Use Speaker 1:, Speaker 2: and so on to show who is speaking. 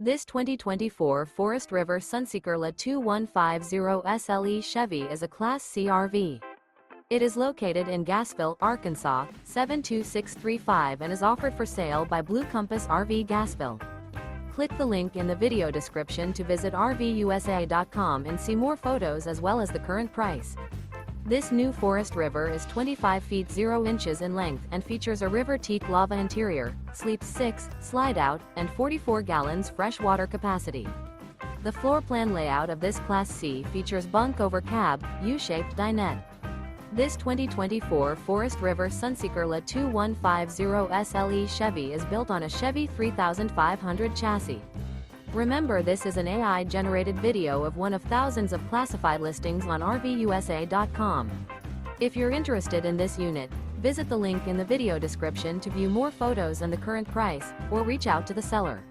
Speaker 1: This 2024 Forest River Sunseeker LA 2150 SLE Chevy is a Class C RV. It is located in Gassville, Arkansas, 72635 and is offered for sale by Blue Compass RV Gassville. Click the link in the video description to visit RVUSA.com and see more photos as well as the current price. This new Forest River is 25 feet 0 inches in length and features a RIVER TEAK-LAVA interior, sleeps 6, Slideout, and 44 gallons fresh water capacity. The floor plan layout of this Class C features Bunk Over Cab, U-shaped dinette. This 2024 Forest River Sunseeker LA 2150 SLE Chevy is built on a Chevy 3500 chassis. Remember, this is an AI-generated video of one of thousands of classified listings on RVUSA.com. If you're interested in this unit, visit the link in the video description to view more photos and the current price, or reach out to the seller.